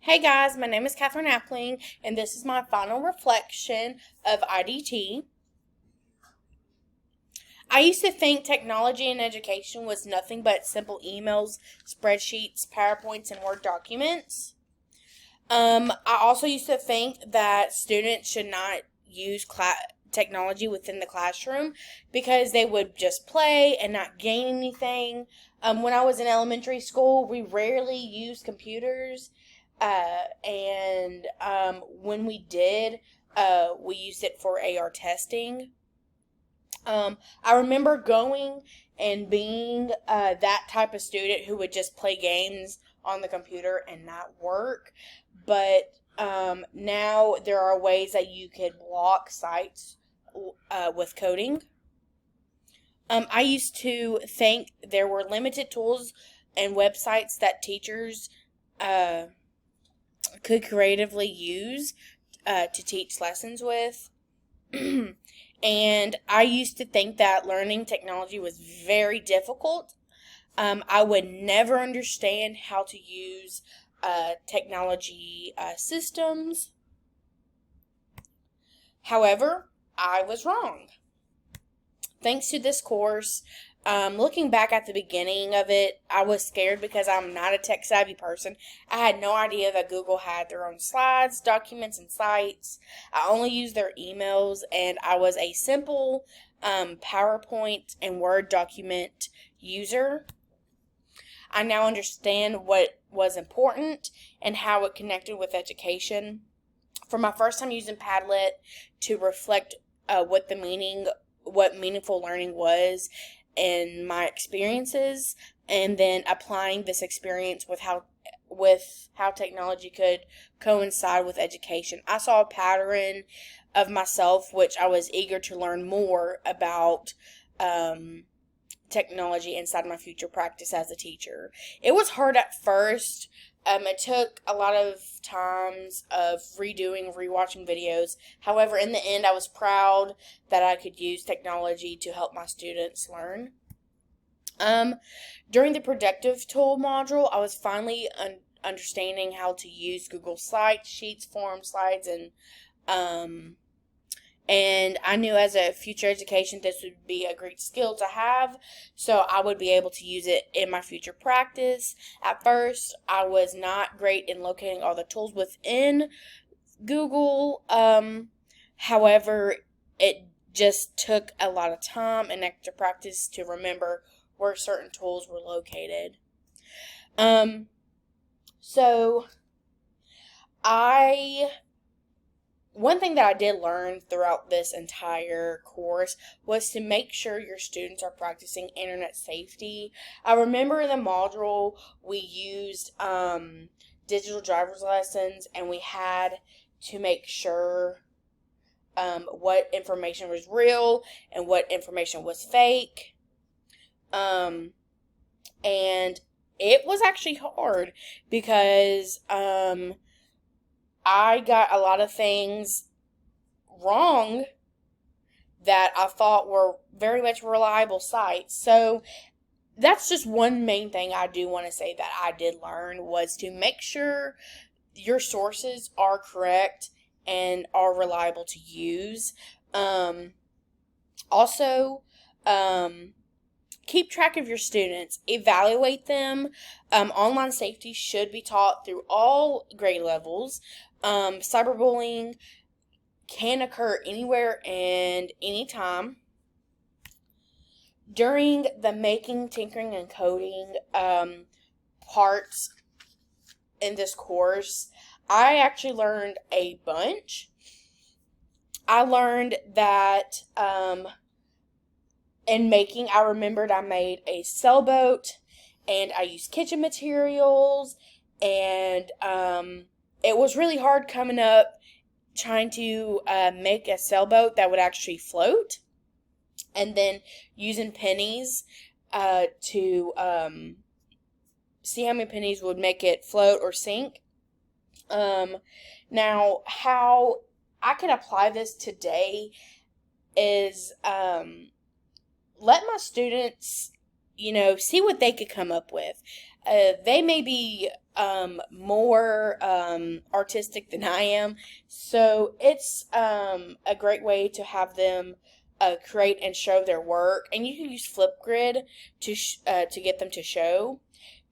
Hey guys, my name is Catherine Appling, and this is my final reflection of IDT. I used to think technology in education was nothing but simple emails, spreadsheets, PowerPoints, and Word documents. I also used to think that students should not use technology within the classroom because they would just play and not gain anything. When I was in elementary school, we rarely used computers, and when we did, we used it for AR testing. I remember going and being that type of student who would just play games on the computer and not work. But now there are ways that you could block sites with coding. I used to think there were limited tools and websites that teachers could creatively use to teach lessons with. And I used to think that learning technology was very difficult. I would never understand how to use technology systems. However, I was wrong. Thanks to this course, looking back at the beginning of it, I was scared because I'm not a tech savvy person. I had no idea that Google had their own slides, documents, and sites. I only used their emails, and I was a simple PowerPoint and Word document user. I now understand what was important and how it connected with education. For my first time using Padlet to reflect what meaningful learning was and my experiences, and then applying this experience with how technology could coincide with education. I saw a pattern of myself, which I was eager to learn more about technology inside my future practice as a teacher. It was hard at first. It took a lot of times of rewatching videos. However, in the end, I was proud that I could use technology to help my students learn. During the Productive Tool module, I was finally understanding how to use Google Slides, Sheets, Forms, Slides, and I knew as a future education this would be a great skill to have, so I would be able to use it in my future practice. At first, I was not great in locating all the tools within Google. However, it just took a lot of time and extra practice to remember where certain tools were located. So one thing that I did learn throughout this entire course was to make sure your students are practicing internet safety. I remember in the module we used digital driver's lessons, and we had to make sure what information was real and what information was fake. And it was actually hard because I got a lot of things wrong that I thought were very much reliable sites. So that's just one main thing I do want to say that I did learn, was to make sure your sources are correct and are reliable to use. Also, keep track of your students. Evaluate them. Online safety should be taught through all grade levels. Cyberbullying can occur anywhere and anytime. During the making, tinkering, and coding parts in this course, I actually learned a bunch. I learned that in making, I remembered I made a sailboat, and I used kitchen materials, and it was really hard coming up trying to make a sailboat that would actually float, and then using pennies to see how many pennies would make it float or sink. Now, how I can apply this today is let my students, see what they could come up with. they may be more artistic than I am, so it's a great way to have them create and show their work. And you can use Flipgrid to get them to show.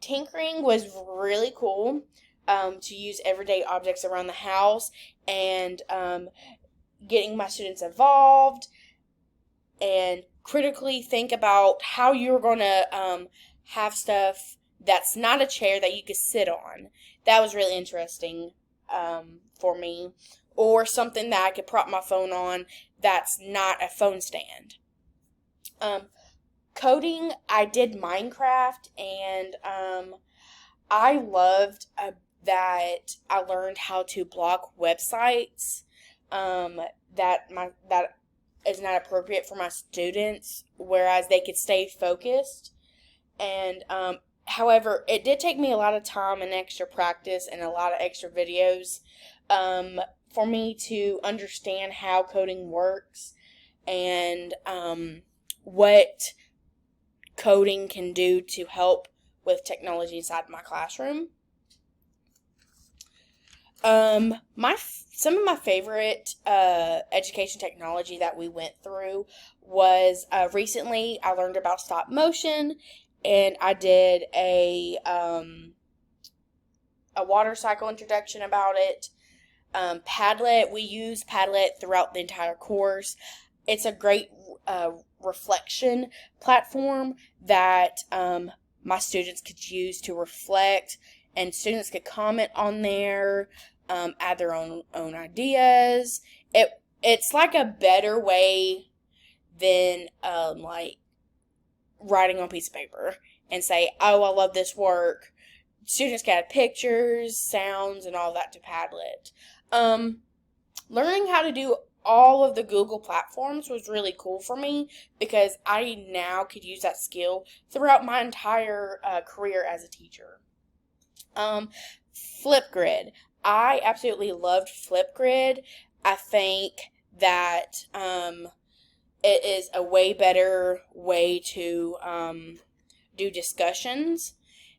Tinkering was really cool, to use everyday objects around the house, and getting my students involved and critically think about how you're going to have stuff that's not a chair that you could sit on. That was really interesting for me. Or something that I could prop my phone on that's not a phone stand. Coding, I did Minecraft, and I loved that I learned how to block websites that is not appropriate for my students, whereas they could stay focused. And however, it did take me a lot of time and extra practice and a lot of extra videos for me to understand how coding works and what coding can do to help with technology inside my classroom. Some of my favorite education technology that we went through was recently I learned about stop motion, and I did a water cycle introduction about it. Padlet, we use Padlet throughout the entire course. It's a great reflection platform that my students could use to reflect, and students could comment on there, add their own ideas. It's like a better way than like writing on a piece of paper and say, oh, I love this work. Students can add pictures, sounds, and all that to Padlet. Learning how to do all of the Google platforms was really cool for me because I now could use that skill throughout my entire career as a teacher. Flipgrid. I absolutely loved Flipgrid. I think that it is a way better way to do discussions,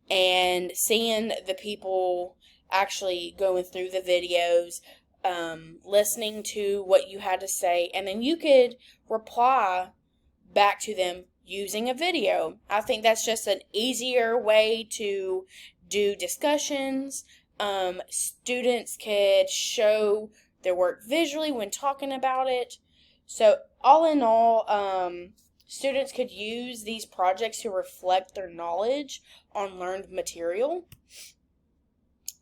and seeing the people actually going through the videos, listening to what you had to say, and then you could reply back to them using a video. I think that's just an easier way to do discussions. Students could show their work visually when talking about it. So all in all, students could use these projects to reflect their knowledge on learned material.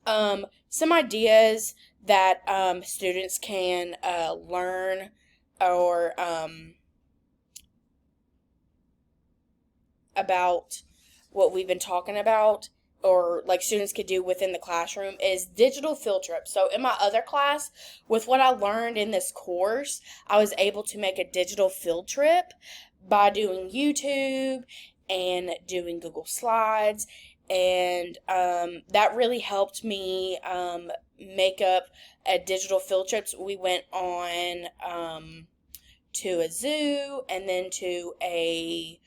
Some ideas that students can learn or about what we've been talking about, or like students could do within the classroom, is digital field trips. So in my other class, with what I learned in this course, I was able to make a digital field trip by doing YouTube and doing Google Slides, and that really helped me make up a digital field trips. We went on to a zoo, and then to a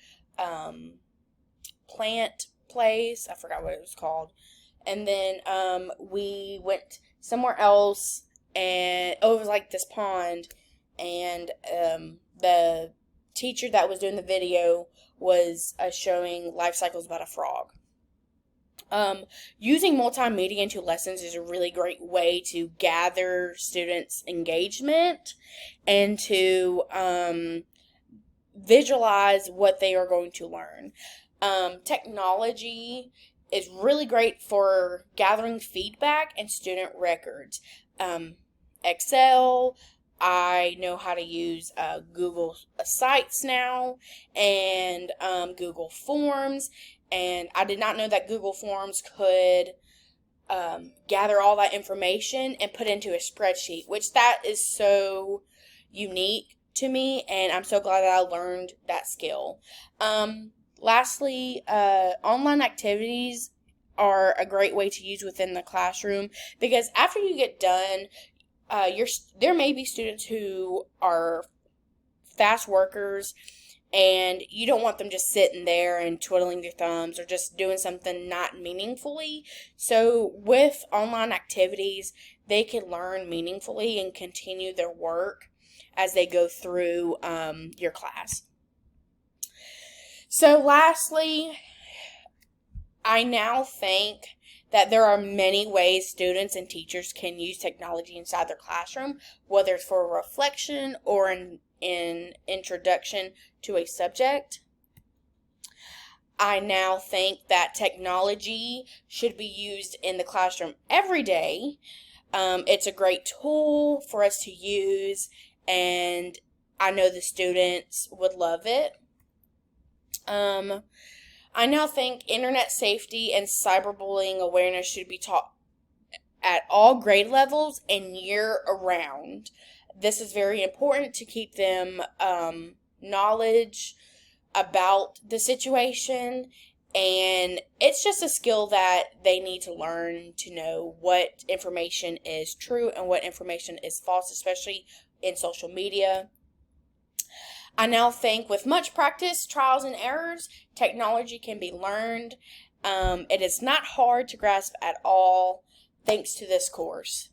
plant place. I forgot what it was called. And then we went somewhere else, and it was like this pond, and the teacher that was doing the video was showing life cycles about a frog. Using multimedia into lessons is a really great way to gather students' engagement and to visualize what they are going to learn. Technology is really great for gathering feedback and student records. Excel, I know how to use Google Sites now, and Google Forms, and I did not know that Google Forms could gather all that information and put into a spreadsheet, which that is so unique to me, and I'm so glad that I learned that skill. Lastly, online activities are a great way to use within the classroom, because after you get done, there may be students who are fast workers and you don't want them just sitting there and twiddling their thumbs or just doing something not meaningfully. So with online activities, they can learn meaningfully and continue their work as they go through your class. So lastly, I now think that there are many ways students and teachers can use technology inside their classroom, whether it's for reflection or in introduction to a subject. I now think that technology should be used in the classroom every day. It's a great tool for us to use, and I know the students would love it. I now think internet safety and cyberbullying awareness should be taught at all grade levels and year around. This is very important to keep them knowledge about the situation, and it's just a skill that they need to learn to know what information is true and what information is false, especially in social media. I now think with much practice, trials, and errors, technology can be learned. It is not hard to grasp at all thanks to this course.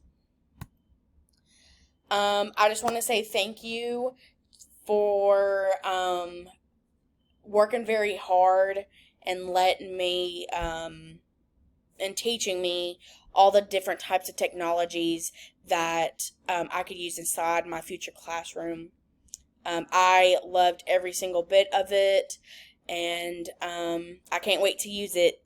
I just want to say thank you for working very hard and letting me and teaching me all the different types of technologies that I could use inside my future classroom. I loved every single bit of it, and I can't wait to use it